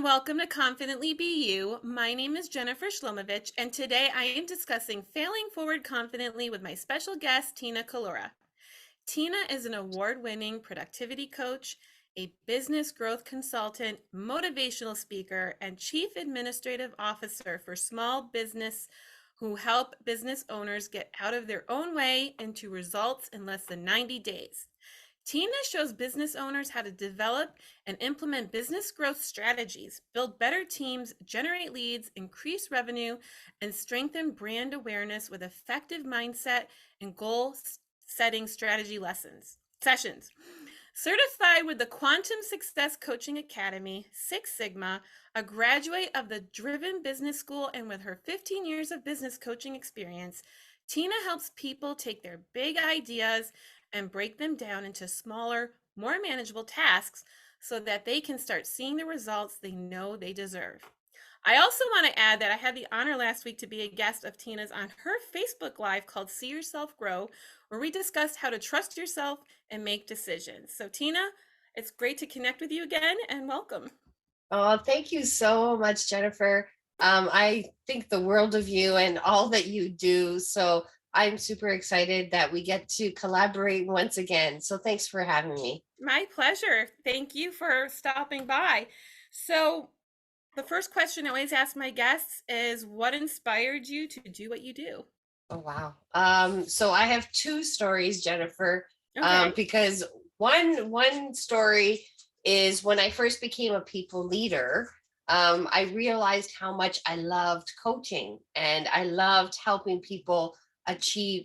and welcome to Confidently Be You. My name is Jennifer Shlomovich, and today I am discussing failing forward confidently with my special guest, Tina Collura. Tina is an award-winning productivity coach, a business growth consultant, motivational speaker, and chief administrative officer for small business who help business owners get out of their own way into results in less than 90 days. Tina shows business owners how to develop and implement business growth strategies, build better teams, generate leads, increase revenue, and strengthen brand awareness with effective mindset and goal setting strategy sessions. Certified with the Quantum Success Coaching Academy, Six Sigma, a graduate of the Driven Business School, and with her 15 years of business coaching experience, Tina helps people take their big ideas and break them down into smaller, more manageable tasks so that they can start seeing the results they know they deserve. I also want to add that I had the honor last week to be a guest of Tina's on her Facebook Live called See Yourself Grow, where we discussed how to trust yourself and make decisions. So, Tina, it's great to connect with you again and welcome. Oh, thank you so much, Jennifer. I think the world of you and all that you do. So I'm super excited that we get to collaborate once again. So thanks for having me. My pleasure. Thank you for stopping by. So, the first question I always ask my guests is what inspired you to do what you do? Oh, wow. So I have two stories, Jennifer, Okay. because one story is when I first became a people leader. I realized how much I loved coaching and I loved helping people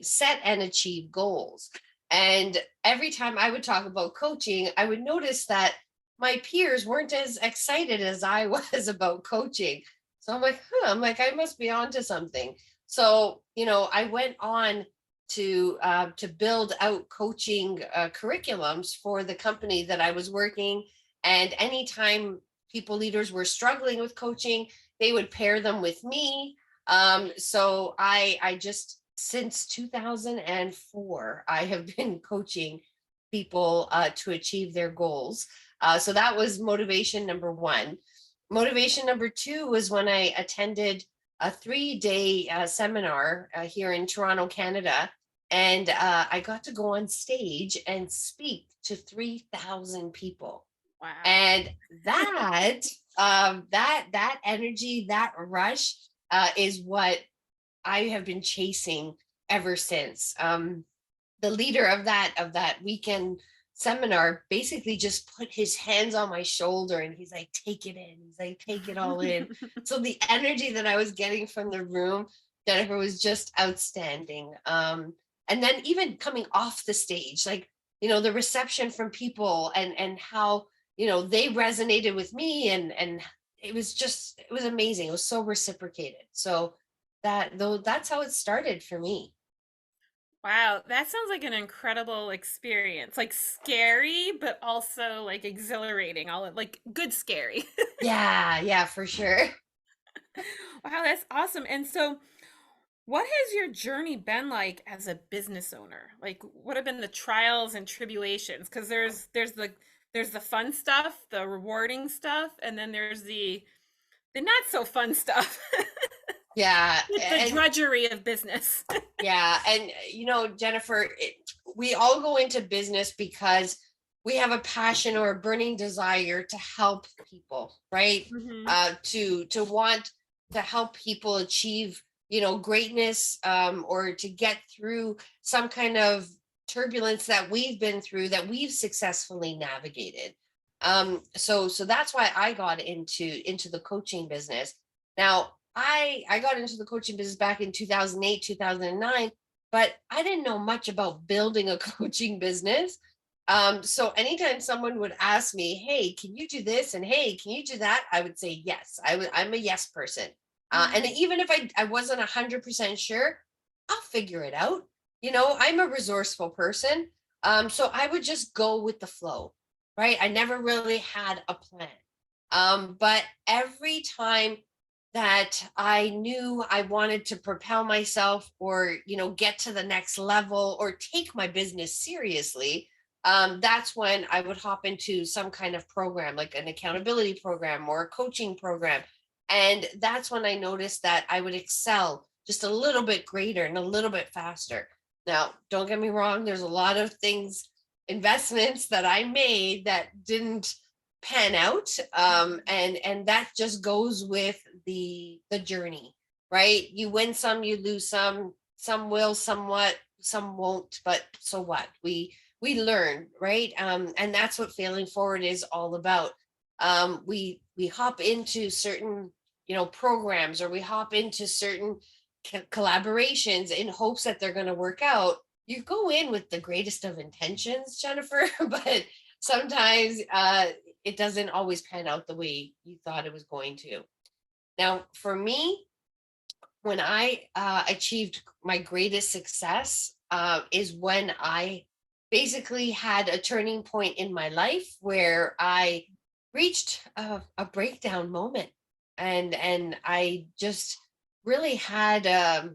set and achieve goals. And every time I would talk about coaching, I would notice that my peers weren't as excited as I was about coaching. So I must be onto something. So, I went on to build out coaching curriculums for the company that I was working. And anytime people leaders were struggling with coaching, they would pair them with me. So I just since 2004, I have been coaching people to achieve their goals. So that was motivation number one. Motivation number two was when I attended a 3-day seminar here in Toronto, Canada. And I got to go on stage and speak to 3,000 people. Wow. And that energy, that rush is what I have been chasing ever since. The leader of that weekend seminar basically just put his hands on my shoulder and he's like, take it in. He's like, take it all in. So the energy that I was getting from the room, Jennifer, was just outstanding. And then even coming off the stage, like, the reception from people and how, they resonated with me and it was amazing. It was so reciprocated. So that's how it started for me. Wow, that sounds like an incredible experience. Like scary, but also like exhilarating. All like good scary. Yeah, for sure. Wow, that's awesome. And so, what has your journey been like as a business owner? Like, what have been the trials and tribulations? Because there's the fun stuff, the rewarding stuff, and then there's the not so fun stuff, Yeah, the and drudgery of business. yeah, and Jennifer, we all go into business because we have a passion or a burning desire to help people, right? Hmm. To want to help people achieve, greatness, or to get through some kind of turbulence that we've been through that we've successfully navigated. So that's why I got into the coaching business. Now, I got into the coaching business back in 2008, 2009, but I didn't know much about building a coaching business. So anytime someone would ask me, "Hey, can you do this?" and "Hey, can you do that?" I would say yes. I'm a yes person. And Hmm. even if I wasn't 100% sure, I'll figure it out. I'm a resourceful person. So I would just go with the flow, right? I never really had a plan. But every time that I knew I wanted to propel myself or, get to the next level or take my business seriously, that's when I would hop into some kind of program, like an accountability program or a coaching program. And that's when I noticed that I would excel just a little bit greater and a little bit faster. Now, don't get me wrong, there's a lot of things, investments that I made that didn't pan out. And that just goes with the journey, right? You win some, you lose some will, somewhat, some won't, but so what? We learn, right? And that's what failing forward is all about. We hop into certain, programs, or we hop into certain collaborations in hopes that they're going to work out. You go in with the greatest of intentions, Jennifer, but sometimes it doesn't always pan out the way you thought it was going to. Now, for me, when I achieved my greatest success is when I basically had a turning point in my life where I reached a breakdown moment, and I just really had a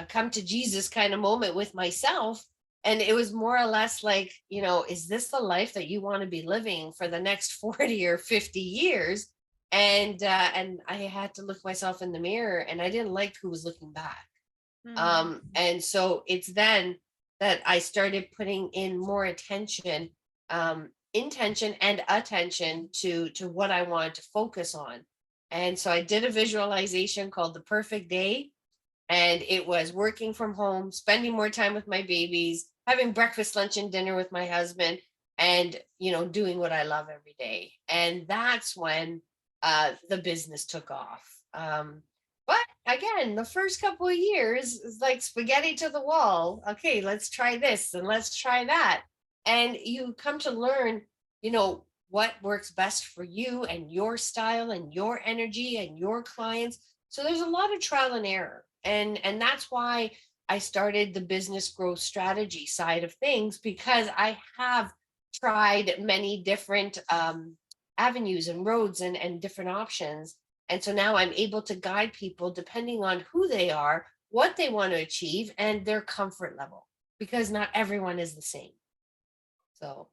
come to Jesus kind of moment with myself. And it was more or less like, is this the life that you want to be living for the next 40 or 50 years? And I had to look myself in the mirror, and I didn't like who was looking back. Mm. And so it's then that I started putting in more attention, intention and attention to what I wanted to focus on. And so I did a visualization called the perfect day, and it was working from home, spending more time with my babies, having breakfast, lunch, and dinner with my husband, and doing what I love every day. And that's when the business took off. But again, the first couple of years is like spaghetti to the wall. Okay, let's try this and let's try that. And you come to learn, what works best for you and your style and your energy and your clients. So there's a lot of trial and error. And that's why I started the business growth strategy side of things, because I have tried many different avenues and roads and different options. And so now I'm able to guide people depending on who they are, what they want to achieve, and their comfort level, because not everyone is the same. So,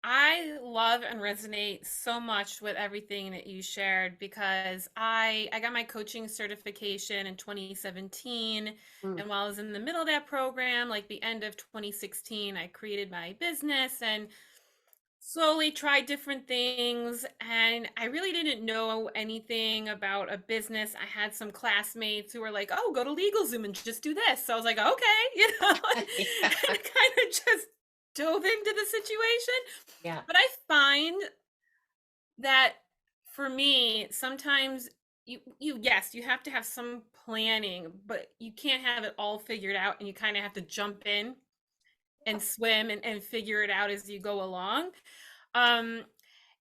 I love and resonate so much with everything that you shared because I got my coaching certification in 2017, mm, and while I was in the middle of that program, like the end of 2016, I created my business and slowly tried different things, and I really didn't know anything about a business. I had some classmates who were like, "Oh, go to LegalZoom and just do this." So I was like, "Okay," yeah, and kind of just dove into the situation. yeah, But I find that for me, sometimes you yes, you have to have some planning, but you can't have it all figured out, and you kind of have to jump in and swim and figure it out as you go along. Um,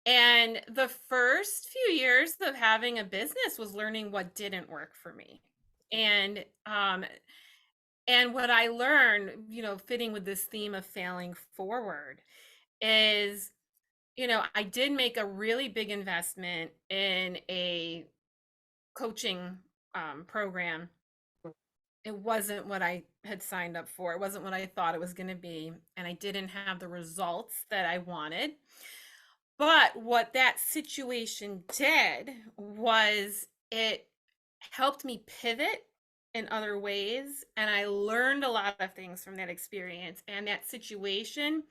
and the first few years of having a business was learning what didn't work for me. And and what I learned, fitting with this theme of failing forward is, I did make a really big investment in a coaching program. It wasn't what I had signed up for. It wasn't what I thought it was going to be, and I didn't have the results that I wanted. But what that situation did was it helped me pivot in other ways. And I learned a lot of things from that experience. And that situation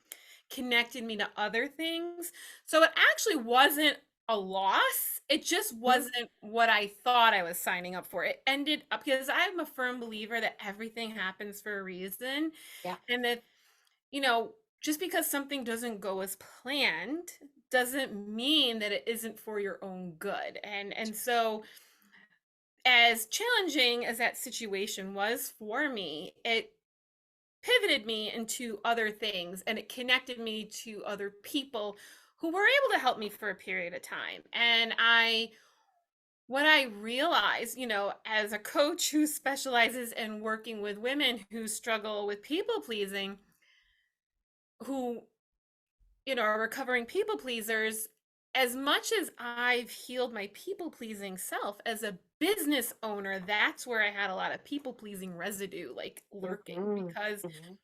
connected me to other things. So it actually wasn't a loss. It just mhm, wasn't what I thought I was signing up for. It ended up because I'm a firm believer that everything happens for a reason, yeah. and that you know, just because something doesn't go as planned doesn't mean that it isn't for your own good. And so as challenging as that situation was for me, it pivoted me into other things, and it connected me to other people who were able to help me for a period of time. And I what I realized, as a coach who specializes in working with women who struggle with people pleasing, who are recovering people pleasers, as much as I've healed my people pleasing self as a business owner, that's where I had a lot of people pleasing residue like lurking Mhm, because mhm,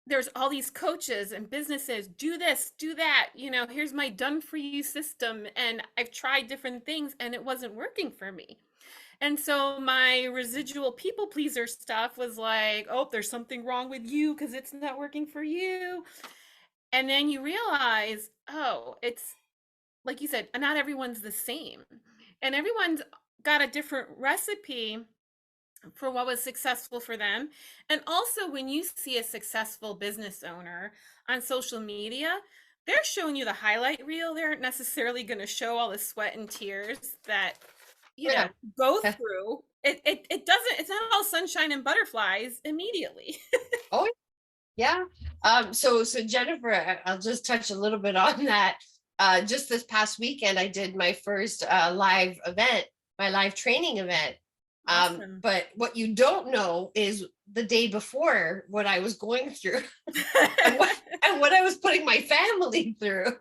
there's all these coaches and businesses, do this, do that, here's my done for you system. And I've tried different things and it wasn't working for me. And so my residual people pleaser stuff was like, oh, there's something wrong with you because it's not working for you. And then you realize, oh, it's like you said, not everyone's the same. And everyone's got a different recipe for what was successful for them. And also, when you see a successful business owner on social media, they're showing you the highlight reel. They aren't necessarily going to show all the sweat and tears that, you know, Yeah. go through. It doesn't, it's not all sunshine and butterflies immediately. Oh, yeah. So Jennifer, I'll just touch a little bit on that. Just this past weekend, I did my first live event, my live training event. Awesome. But what you don't know is the day before what I was going through and what I was putting my family through.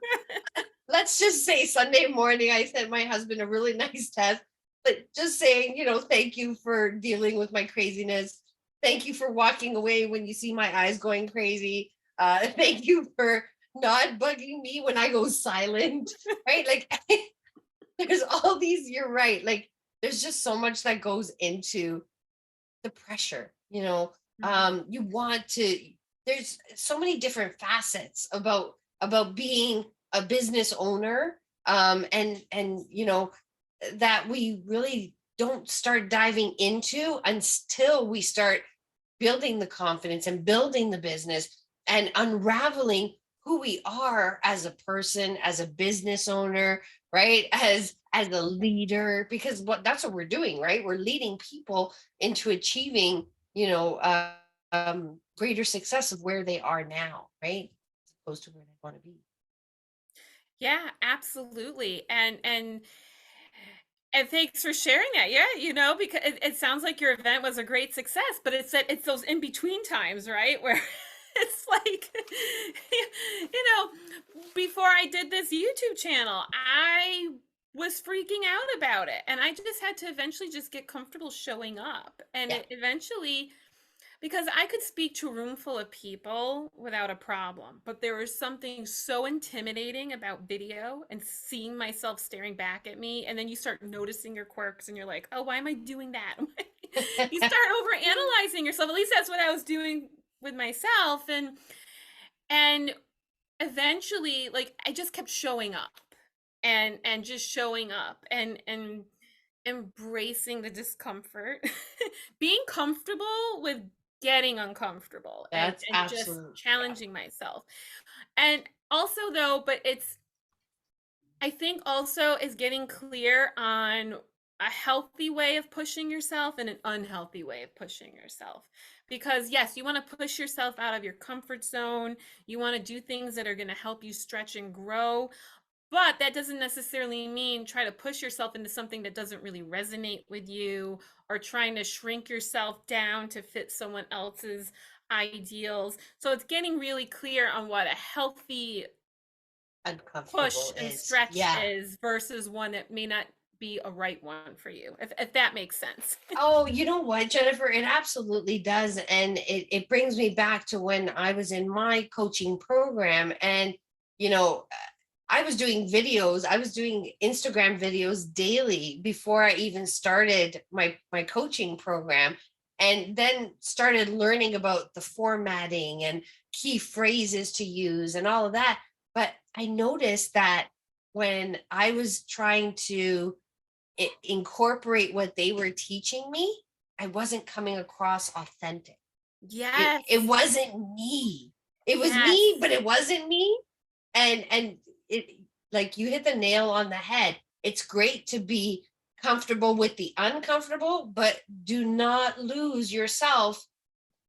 Let's just say Sunday morning, I sent my husband a really nice text, but just saying, thank you for dealing with my craziness. Thank you for walking away when you see my eyes going crazy. Thank you for not bugging me when I go silent, right? Like, there's all these, you're right. Like, there's just so much that goes into the pressure, Mhm. you want to, there's so many different facets about being a business owner, and that we really don't start diving into until we start building the confidence and building the business and unraveling who we are as a person, as a business owner, right? As a leader, because that's what we're doing, right? We're leading people into achieving, greater success of where they are now, right? As opposed to where they want to be. Yeah, absolutely. And thanks for sharing that. Yeah, because it sounds like your event was a great success, but it's those in between times, right? Where it's like, before I did this YouTube channel, I was freaking out about it. And I just had to eventually just get comfortable showing up. And Yeah. it eventually, because I could speak to a room full of people without a problem, but there was something so intimidating about video and seeing myself staring back at me. And then you start noticing your quirks and you're like, oh, why am I doing that? You start over analyzing yourself. At least that's what I was doing with myself. And eventually, like, I just kept showing up and just showing up and embracing the discomfort, being comfortable with getting uncomfortable That's and just absolute. Yeah. challenging myself. And also, though, but I think also is getting clear on a healthy way of pushing yourself and an unhealthy way of pushing yourself. Because yes, you want to push yourself out of your comfort zone. You want to do things that are going to help you stretch and grow. But that doesn't necessarily mean try to push yourself into something that doesn't really resonate with you, or trying to shrink yourself down to fit someone else's ideals. So it's getting really clear on what a healthy push Uncomfortable and is. stretch Yeah. is versus one that may not be a right one for you, if that makes sense. Oh, you know what, Jennifer? It absolutely does. And it brings me back to when I was in my coaching program. And, you know, I was doing videos, I was doing Instagram videos daily before I even started my coaching program. And then started learning about the formatting and key phrases to use and all of that. But I noticed that when I was trying to incorporate what they were teaching me, I wasn't coming across authentic. It Yes. wasn't me. It was Yes. me, but it wasn't me. And it, like, you hit the nail on the head. It's great to be comfortable with the uncomfortable, but do not lose yourself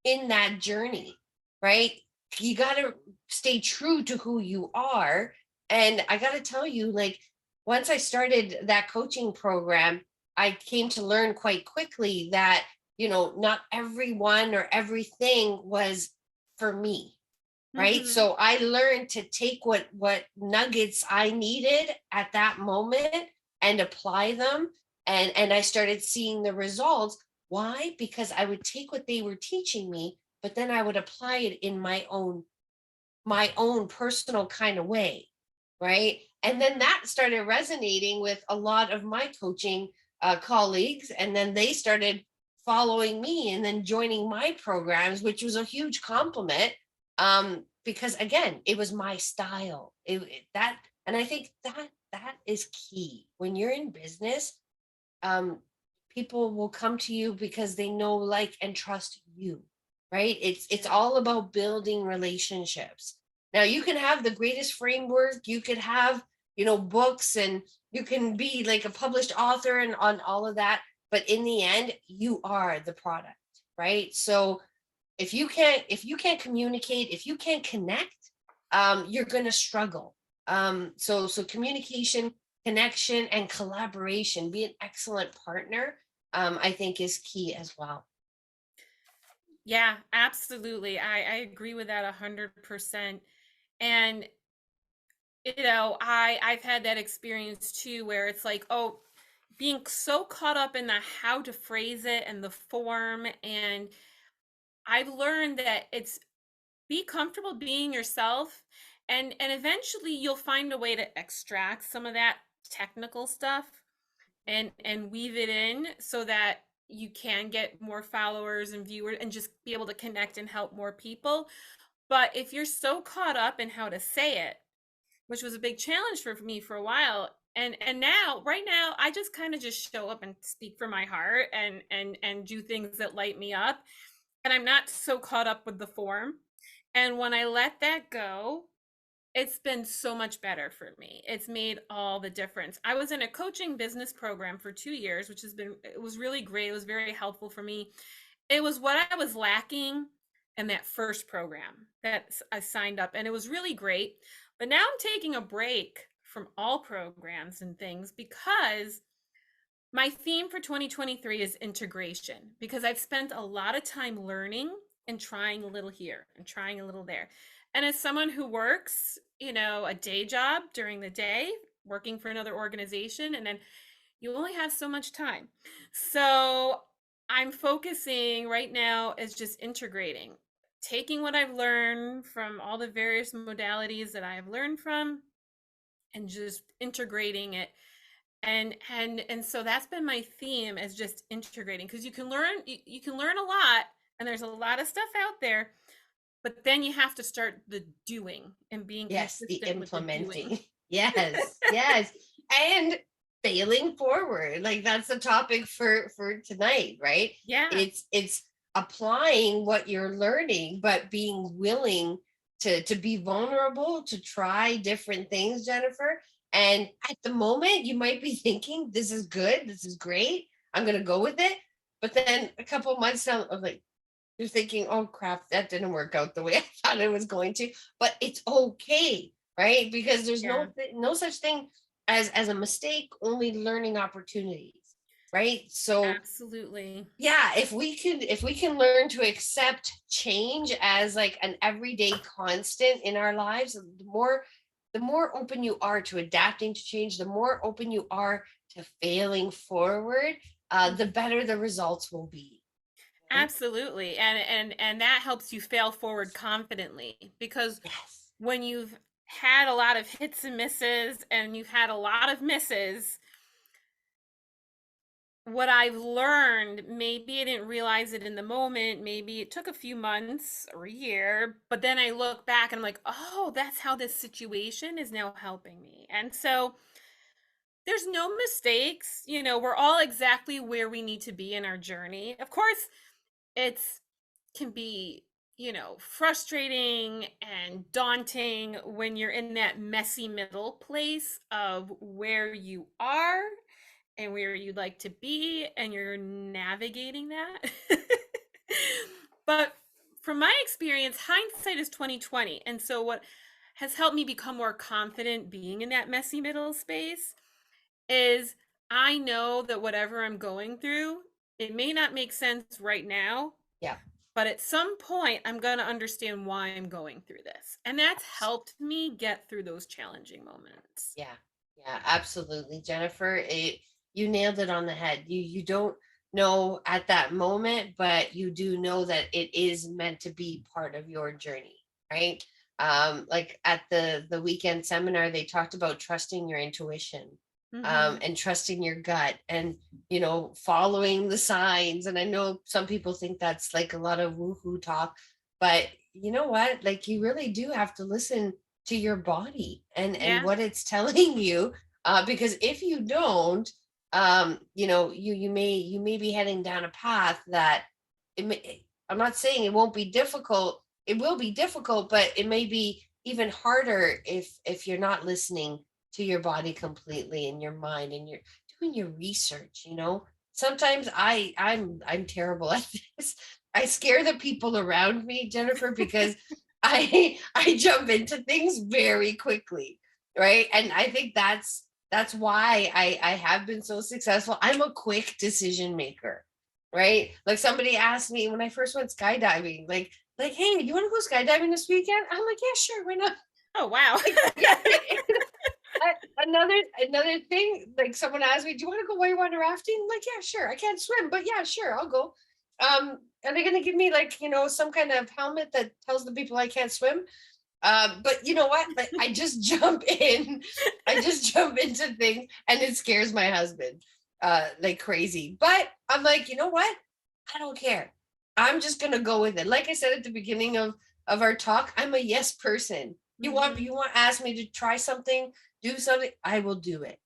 in that journey, right? You got to stay true to who you are. And I got to tell you, like, once I started that coaching program, I came to learn quite quickly that, not everyone or everything was for me, right? Mm-hmm. So I learned to take what nuggets I needed at that moment and apply them, and I started seeing the results. Why? Because I would take what they were teaching me but then I would apply it in my own personal kind of way, right? And then that started resonating with a lot of my coaching colleagues, and then they started following me and then joining my programs, which was a huge compliment, because again, it was my style. And I think that is key when you're in business. um, People will come to you because they know, like, and trust you, right? It's Yeah. all about building relationships. Now, you can have the greatest framework, you could have, books, and you can be like a published author and on all of that, but in the end, you are the product, right? So if you can't communicate, if you can't connect, you're going to struggle. So communication, connection, and collaboration, be an excellent partner, I think is key as well. Yeah, absolutely. I agree with that 100%. And I've had that experience too where it's like, oh, being so caught up in the how to phrase it and the form. And I've learned that it's be comfortable being yourself, and eventually you'll find a way to extract some of that technical stuff and weave it in so that you can get more followers and viewers and just be able to connect and help more people. But if you're so caught up in how to say it, which was a big challenge for me for a while, and now right now I just kind of just show up and speak from my heart and do things that light me up, and I'm not so caught up with the form. And when I let that go, it's been so much better for me. It's made all the difference. I was in a coaching business program for 2 years, which it was really great. It was very helpful for me. It was what I was lacking in that first program that I signed up, and it was really great. But now I'm taking a break from all programs and things because my theme for 2023 is integration, because I've spent a lot of time learning and trying a little here and trying a little there. And as someone who works, a day job during the day, working for another organization, and then you only have so much time. So I'm focusing right now is just integrating, taking what I've learned from all the various modalities that I've learned from and just integrating it. And so that's been my theme, is just integrating, because you can learn a lot, and there's a lot of stuff out there, but then you have to start the doing and being Yes, the consistent with the doing. implementing. Yes, yes. And failing forward. Like, that's the topic for tonight, right? Yeah, It's applying what you're learning, but being willing to be vulnerable, to try different things, Jennifer. And at the moment, you might be thinking, this is good, this is great, I'm gonna go with it. But then a couple months down, I'm like, you're thinking, oh crap, that didn't work out the way I thought it was going to. But it's okay, right? Because there's yeah, no such thing as a mistake, only learning opportunities, right? So absolutely. yeah, if we can learn to accept change as like an everyday constant in our lives, the more open you are to adapting to change, the more open you are to failing forward, the better the results will be. Right? Absolutely. And that helps you fail forward confidently, because Yes. when you've had a lot of hits and misses and you've had a lot of misses, what I've learned, maybe I didn't realize it in the moment, maybe it took a few months or a year, but then I look back and I'm like, "Oh, that's how this situation is now helping me." And so there's no mistakes, we're all exactly where we need to be in our journey. Of course, it's can be, frustrating and daunting when you're in that messy middle place of where you are and where you'd like to be, and you're navigating that. But from my experience, hindsight is 2020. And so what has helped me become more confident being in that messy middle space is I know that whatever I'm going through, it may not make sense right now, Yeah. but at some point I'm going to understand why I'm going through this. And that's helped me get through those challenging moments. Yeah, yeah, absolutely, Jennifer. You nailed it on the head. You don't know at that moment, but you do know that it is meant to be part of your journey, right? Like at the weekend seminar, they talked about trusting your intuition, Mm-hmm. and trusting your gut, and following the signs. And I know some people think that's like a lot of woohoo talk, but you know what? Like you really do have to listen to your body and Yeah. what it's telling you, because if you don't, you may be heading down a path that I'm not saying it won't be difficult. It will be difficult, but it may be even harder if you're not listening to your body completely and your mind, and you're doing your research. Sometimes I'm terrible at this. I scare the people around me, Jennifer, because I jump into things very quickly, right? And I think that's why I have been so successful. I'm a quick decision maker, right? Like somebody asked me when I first went skydiving, like, hey, you want to go skydiving this weekend? I'm like, yeah, sure, why not? Oh, wow. Like, yeah. Another thing, like someone asked me, do you want to go whitewater rafting? I'm like, yeah, sure. I can't swim, but yeah, sure, I'll go. Are they gonna give me like, some kind of helmet that tells the people I can't swim? But you know what? Like I just jump in, I just jump into things, and it scares my husband like crazy. But I'm like, you know what? I don't care. I'm just gonna go with it. Like I said at the beginning of our talk, I'm a yes person. Hmm. You want to ask me to try something, do something, I will do it.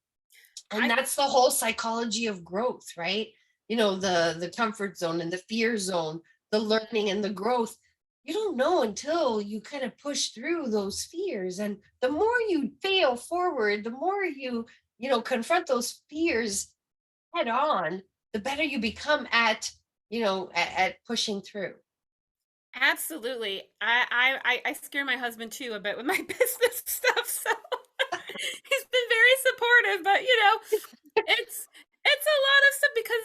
And I that's the whole psychology of growth, right? The comfort zone and the fear zone, the learning and the growth. You don't know until you kind of push through those fears. And the more you fail forward, the more you confront those fears head on, the better you become at pushing through. absolutely. I scare my husband too a bit with my business stuff, so he's been very supportive, but it's a lot of stuff because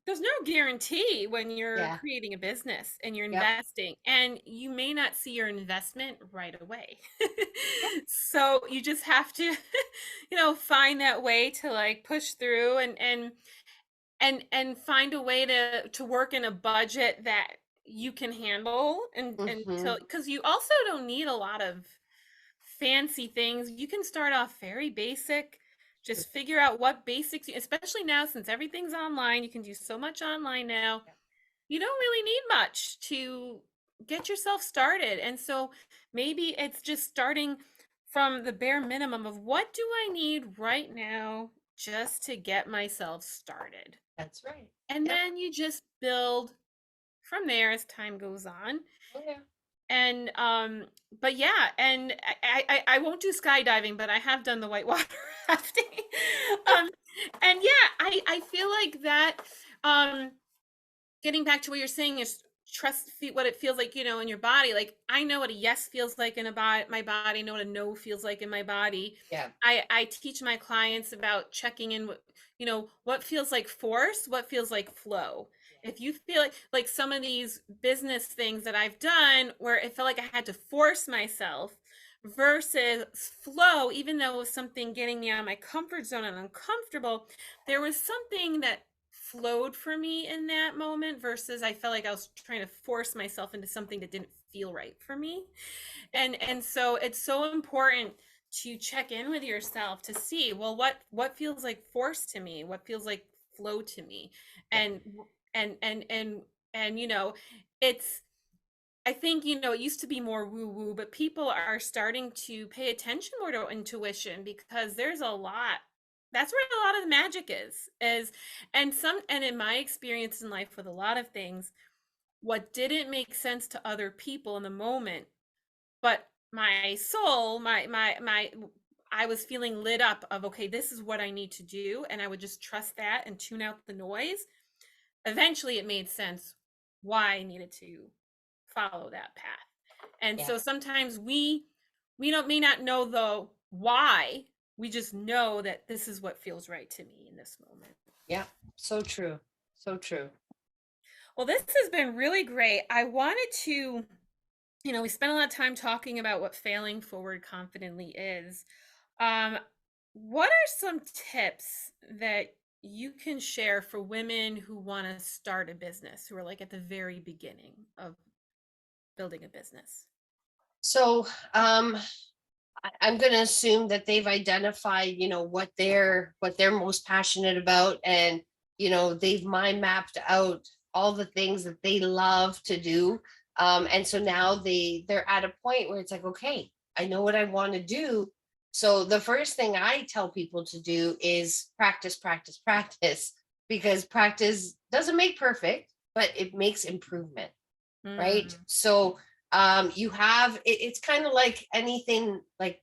there's no guarantee when you're Yeah. creating a business and you're Yep. investing, and you may not see your investment right away. Yep. So you just have to, find that way to like push through and find a way to work in a budget that you can handle and Hmm. until because you also don't need a lot of fancy things. You can start off very basic. True. Just figure out what basics, especially now since everything's online, you can do so much online now. Yep. You don't really need much to get yourself started. And so maybe it's just starting from the bare minimum of what do I need right now just to get myself started. That's right. And Yep. then you just build from there as time goes on. Oh yeah. And but yeah, and I won't do skydiving, but I have done the whitewater rafting. um and yeah, I feel like that um getting back to what you're saying is trust what it feels like, in your body. Like I know what a yes feels like in my body, know what a no feels like in my body. Yeah. I teach my clients about checking in with, what feels like force, what feels like flow. Yeah. If you feel like some of these business things that I've done where it felt like I had to force myself versus flow, even though it was something getting me out of my comfort zone and uncomfortable, there was something that flowed for me in that moment versus I felt like I was trying to force myself into something that didn't feel right for me. Yep. And so it's so important to check in with yourself to see, well, what feels like force to me, what feels like flow to me. Yeah. And and it's I think, it used to be more woo woo, but people are starting to pay attention more to intuition because there's a lot. That's where a lot of the magic is, and in my experience in life with a lot of things, what didn't make sense to other people in the moment, but my soul, I was feeling lit up of, okay, this is what I need to do. And I would just trust that and tune out the noise. Eventually it made sense why I needed to follow that path. And Yeah. so sometimes we don't may not know the why. We just know that this is what feels right to me in this moment. Yeah. So true. So true. Well, this has been really great. I wanted to, we spent a lot of time talking about what failing forward confidently is. Um, what are some tips that you can share for women who want to start a business, who are like at the very beginning of building a business? So I'm going to assume that they've identified, what they're most passionate about, and they've mind mapped out all the things that they love to do. And so now they're at a point where it's like, okay, I know what I want to do. So the first thing I tell people to do is practice, practice, practice, because practice doesn't make perfect, but it makes improvement, right? Mm. So you have it's kind of like anything like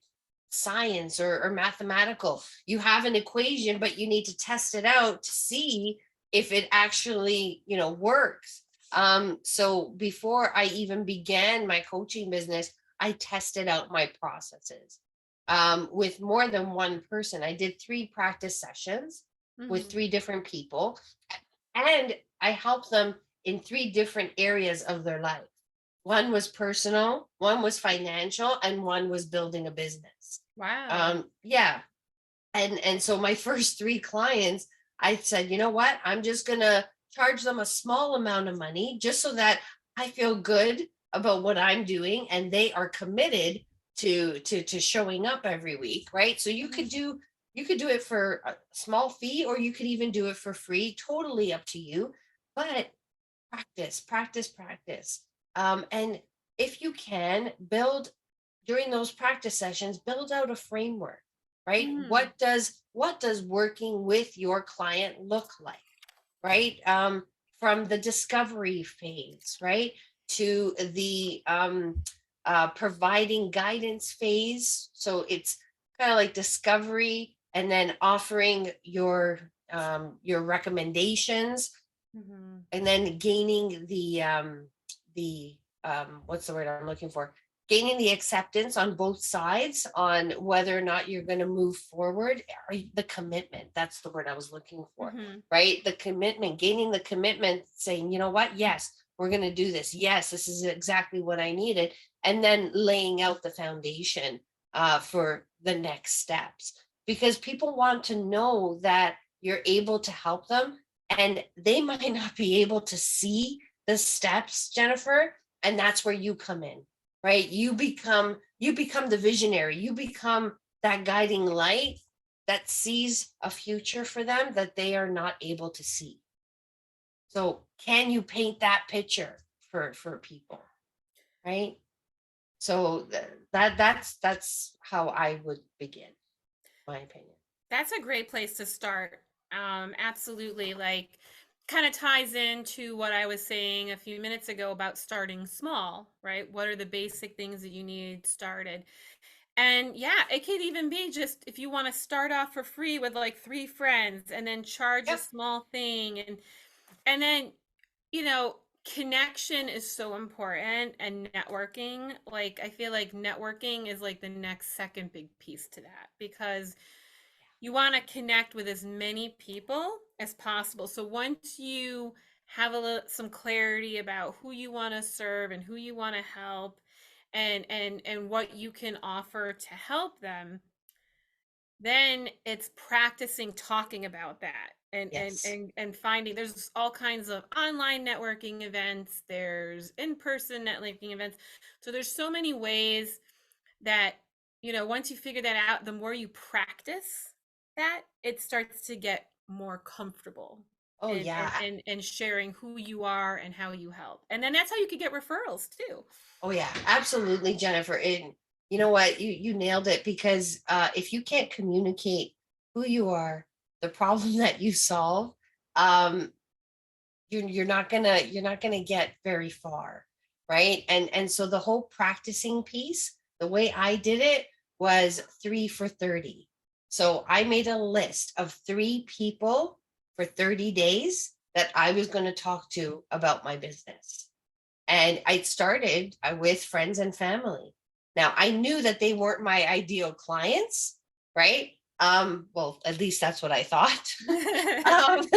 science or mathematical. You have an equation, but you need to test it out to see if it actually works. So before I even began my coaching business, I tested out my processes with more than one person. I did 3 practice sessions with Hmm. 3 different people, and I helped them in 3 different areas of their life. One was personal, one was financial, and one was building a business. Wow. Yeah. And so my first 3 clients, I said, you know what? I'm just gonna charge them a small amount of money just so that I feel good about what I'm doing and they are committed to showing up every week, right? So Mhm. you could do it for a small fee, or you could even do it for free, totally up to you. But practice, practice, practice. And if you can build during those practice sessions, build out a framework, right? Mm. What does working with your client look like, right? From the discovery phase, right, to the providing guidance phase. So it's kind of like discovery, and then offering your recommendations, Mhm. and then gaining the what's the word I'm looking for, gaining the acceptance on both sides on whether or not you're going to move forward, or the commitment, that's the word I was looking for, Mhm. right? The commitment, gaining the commitment, saying, you know what, yes, we're going to do this, yes, this is exactly what I needed, and then laying out the foundation for the next steps, because people want to know that you're able to help them, and they might not be able to see the steps, Jennifer, and that's where you come in, right? You become the visionary, you become that guiding light that sees a future for them that they are not able to see. So can you paint that picture for people, right? So that's how I would begin, my opinion. That's a great place to start. Absolutely. Like, kind of ties into what I was saying a few minutes ago about starting small, right? What are the basic things that you need started? And yeah, it could even be just if you want to start off for free with like 3 friends and then charge a Yep. small thing, and then, you know, connection is so important, and networking. Like, I feel like networking is like the next second big piece to that, because you want to connect with as many people as possible. So once you have some clarity about who you want to serve and who you want to help, and what you can offer to help them, then it's practicing talking about that, Yes. and finding there's all kinds of online networking events, there's in-person networking events. So there's so many ways that, once you figure that out, the more you practice that, it starts to get more comfortable Oh and and yeah. and, and sharing who you are and how you help. And then that's how you could get referrals too. Oh yeah, absolutely, Jennifer. And you know what? You nailed it, because if you can't communicate who you are, the problem that you solve, um, you're not gonna get very far, right? And so the whole practicing piece, the way I did it was 3 for 30. So I made a list of 3 people for 30 days that I was going to talk to about my business, and I started with friends and family. Now I knew that they weren't my ideal clients, right? Well, at least that's what I thought. um,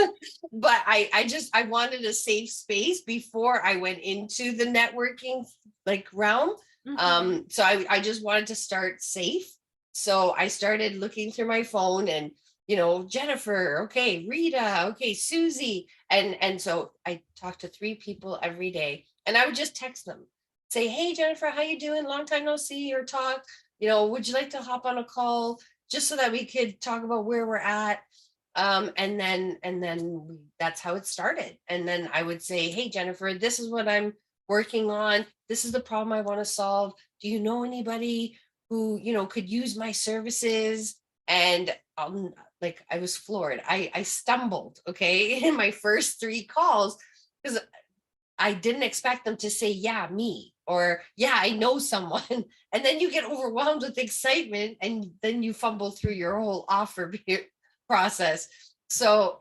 but I wanted a safe space before I went into the networking like realm. Hmm. So I just wanted to start safe. So I started looking through my phone, and Jennifer, okay, Rita, okay, Susie. And so I talked to 3 people every day, and I would just text them, say, hey Jennifer, how you doing? Long time no see or talk. Would you like to hop on a call just so that we could talk about where we're at? And then that's how it started. And then I would say, hey Jennifer, this is what I'm working on. This is the problem I want to solve. Do you know anybody who could use my services? And like, I was floored. I stumbled, okay, in my first 3 calls, because I didn't expect them to say, yeah, me, or yeah, I know someone. And then you get overwhelmed with excitement, and then you fumble through your whole offer process. So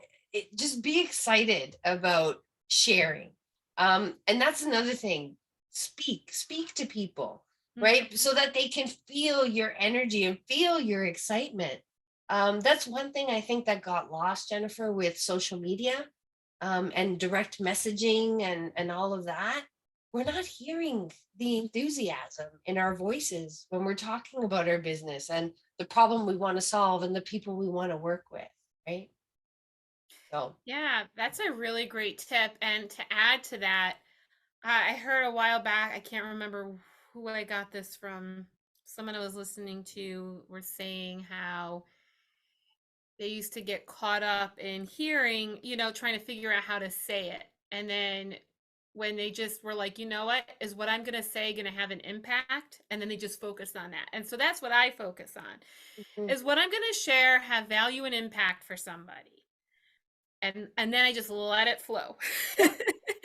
just be excited about sharing. And that's another thing. Speak to people, right? Mhm. So that they can feel your energy and feel your excitement. That's one thing I think that got lost, Jennifer, with social media, and direct messaging and all of that. We're not hearing the enthusiasm in our voices when we're talking about our business and the problem we want to solve and the people we want to work with, right? So, Yeah, that's a really great tip. And to add to that, I heard a while back, I can't remember who I got this from. Someone I was listening to were saying how they used to get caught up in hearing, trying to figure out how to say it. And then when they just were like, you know what, is what I'm going to say going to have an impact? And then they just focused on that. And so that's what I focus on, mhm, is what I'm going to share have value and impact for somebody. And then I just let it flow. yeah,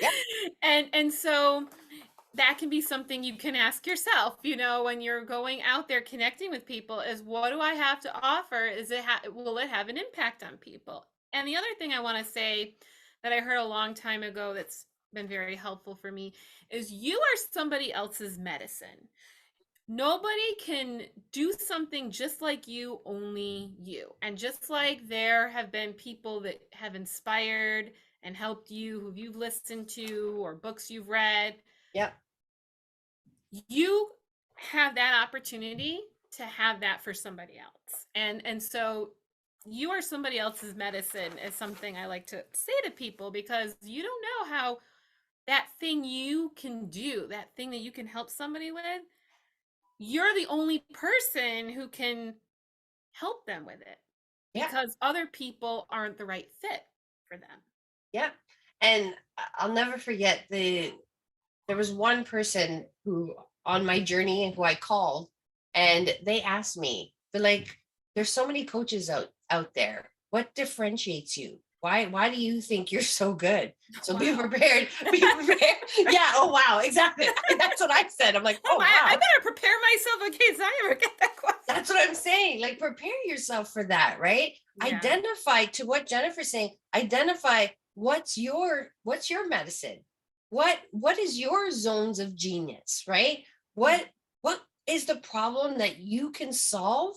yeah, And so that can be something you can ask yourself, when you're going out there connecting with people, is what do I have to offer? Will it have an impact on people? And the other thing I want to say that I heard a long time ago that's been very helpful for me is you are somebody else's medicine. Nobody can do something just like you, only you. And just like there have been people that have inspired and helped you, who you've listened to, or books you've read, yeah, you have that opportunity to have that for somebody else. And so you are somebody else's medicine is something I like to say to people, because you don't know how that thing you can do, that thing that you can help somebody with, you're the only person who can help them with it, yeah, because other people aren't the right fit for them. yeah. And I'll never forget there was one person who on my journey who I called, and they asked me, they're like, there's so many coaches out there. What differentiates you? Why do you think you're so good? So be Wow. prepared. Be prepared. Yeah. Oh wow. Exactly. That's what I said. I'm like, Oh oh my, I wow. better prepare myself in case I ever get that question. That's what I'm saying. Like, prepare yourself for that, right? Yeah. Identify, to what Jennifer's saying, identify what's your medicine. What is your zones of genius, right? Mm. What is the problem that you can solve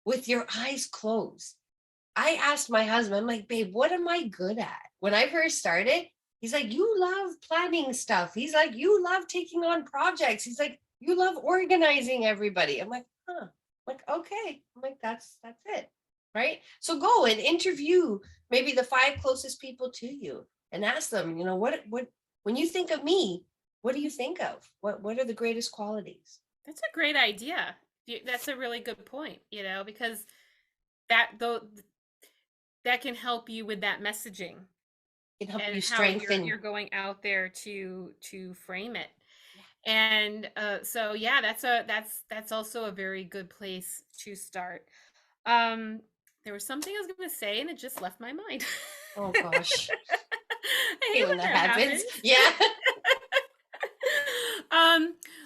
with your eyes closed? I asked my husband, I'm like, babe, what am I good at? When I first started, he's like, you love planning stuff. He's like, you love taking on projects. He's like, you love organizing everybody. I'm like, huh. I'm like, okay. I'm like, that's it. Right. So go and interview maybe the 5 closest people to you and ask them, what when you think of me, what do you think of? What are the greatest qualities? That's a great idea. That's a really good point, because that though that can help you with that messaging Can help and you how you're strengthen. going out there to frame it. Yeah. And so yeah, that's also a very good place to start. Um, there was something I was going to say and it just left my mind. Oh gosh. I Hey, hate when when that that happens. happens. Yeah.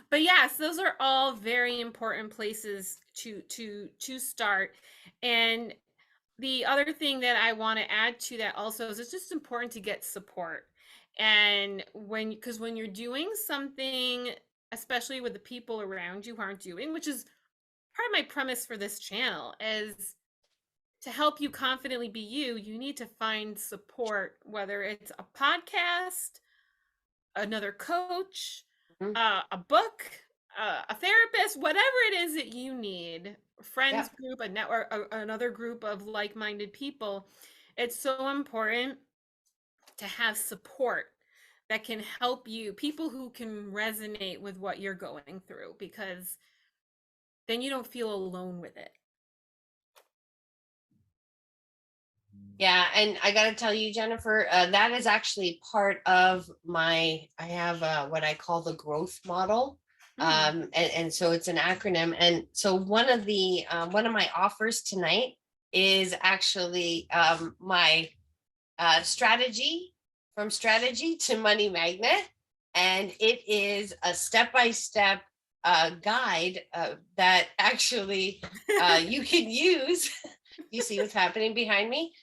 But yes, those are all very important places to start. And the other thing that I want to add to that also is it's just important to get support. And because when you're doing something, especially with the people around you who aren't doing, which is part of my premise for this channel, is to help you confidently be you, you need to find support, whether it's a podcast, another coach, Mhm. a book, a therapist, whatever it is that you need, a friends Yep. group, a network, another group of like-minded people. It's so important to have support that can help you, people who can resonate with what you're going through, because then you don't feel alone with it. Yeah, and I got to tell you, Jennifer, that is actually part of I have what I call the growth model. Mm. And so it's an acronym. And so one of my offers tonight is actually my strategy, from strategy to money magnet. And it is a step-by-step guide that actually you can use. You see what's happening behind me?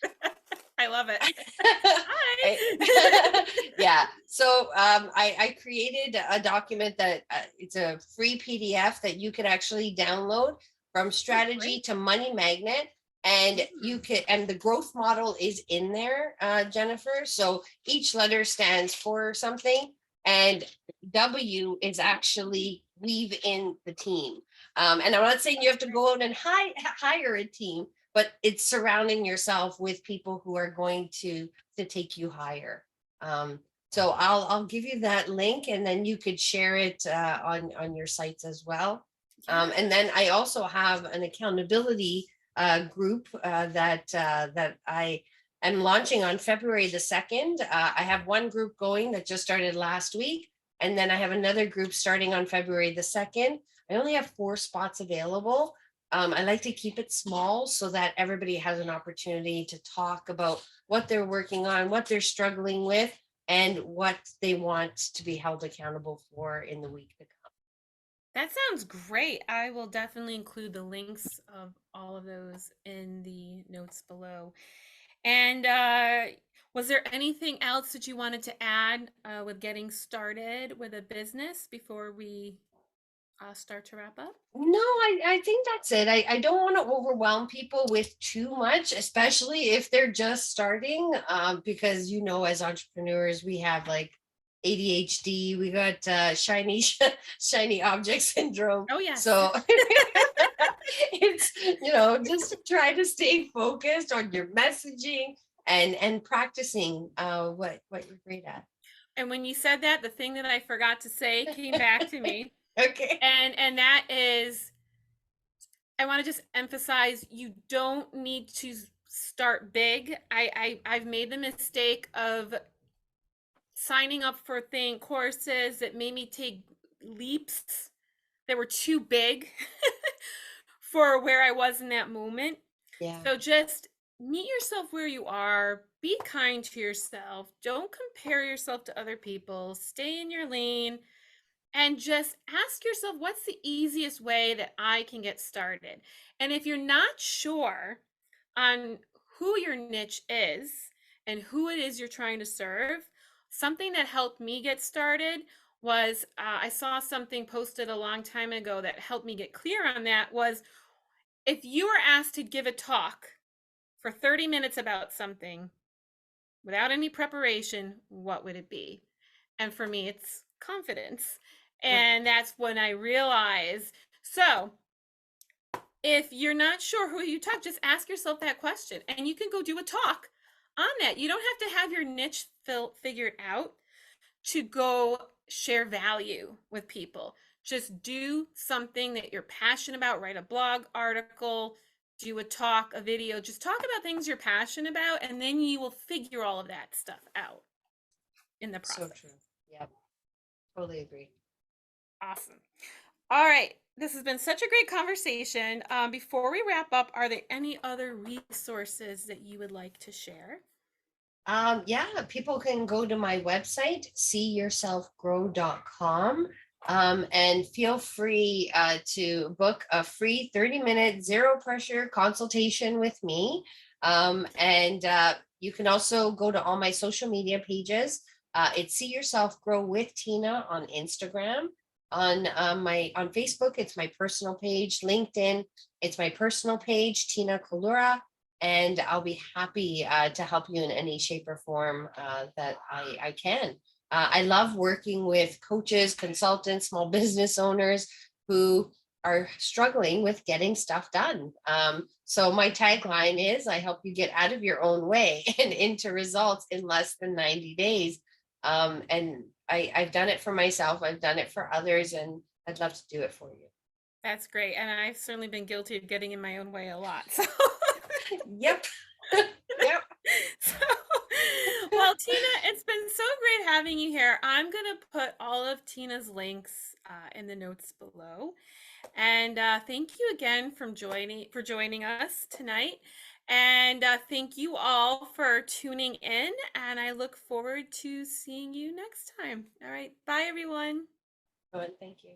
I love it. Hi. Yeah. So I created a document that it's a free PDF that you could actually download from Oh, strategy great. to money magnet. And you Mm. could, and the growth model is in there, Jennifer. So each letter stands for something, and W is actually weave in the team. And I'm not saying you have to go out and hire a team, but it's surrounding yourself with people who are going to take you higher. Um, so I'll give you that link, and then you could share it on your sites as well. And Yes. then I also have an accountability group that I am launching on February the 2nd. I have one group going that just started last week, and then I have another group starting on February the 2nd. I only have 4 spots available. I like to keep it small so that everybody has an opportunity to talk about what they're working on, what they're struggling with, and what they want to be held accountable for in the week to come. That sounds great. I will definitely include the links of all of those in the notes below. And was there anything else that you wanted to add with getting started with a business before we start to wrap up? No, I think that's it. I don't want to overwhelm people with too much, especially if they're just starting, because as entrepreneurs, we have like ADHD, we got shiny shiny object syndrome. Oh, yes. So it's just try to stay focused on your messaging and practicing what you're great at. And when you said that, the thing that I forgot to say came back to me. Okay. And that is, I want to just emphasize, you don't need to start big. I've made the mistake of signing up for courses that made me take leaps that were too big for where I was in that moment. Yeah. So just meet yourself where you are, be kind to yourself, don't compare yourself to other people, stay in your lane, and just ask yourself, what's the easiest way that I can get started? And if you're not sure on who your niche is and who it is you're trying to serve, something that helped me get started was I saw something posted a long time ago that helped me get clear on that. Was if you were asked to give a talk for 30 minutes about something without any preparation, what would it be? And for me, it's confidence. Mm. And that's when I realized. So if you're not sure who you talk, just ask yourself that question and you can go do a talk on that. You don't have to have your niche figured out to go share value with people. Just do something that you're passionate about, write a blog article, do a talk, a video, just talk about things you're passionate about, and then you will figure all of that stuff out in the So process. true. Yep. Totally agree. Awesome. All right. This has been such a great conversation. Before we wrap up, are there any other resources that you would like to share? Yeah, people can go to my website, seeyourselfgrow.com, and feel free to book a free 30-minute zero pressure consultation with me. And you can also go to all my social media pages. It's See Yourself Grow with Tina on Instagram. On Facebook, it's my personal page. LinkedIn, it's my personal page, Tina Collura, and I'll be happy to help you in any shape or form that I can. I love working with coaches, consultants, small business owners who are struggling with getting stuff done. So my tagline is I help you get out of your own way and into results in less than 90 days. I've done it for myself, I've done it for others, and I'd love to do it for you. That's great. And I've certainly been guilty of getting in my own way a lot. So, Yep. Yep. so well, Tina, it's been so great having you here. I'm going to put all of Tina's links in the notes below. And thank you again for joining us tonight. And thank you all for tuning in. And I look forward to seeing you next time. All right. Bye, everyone. Thank you.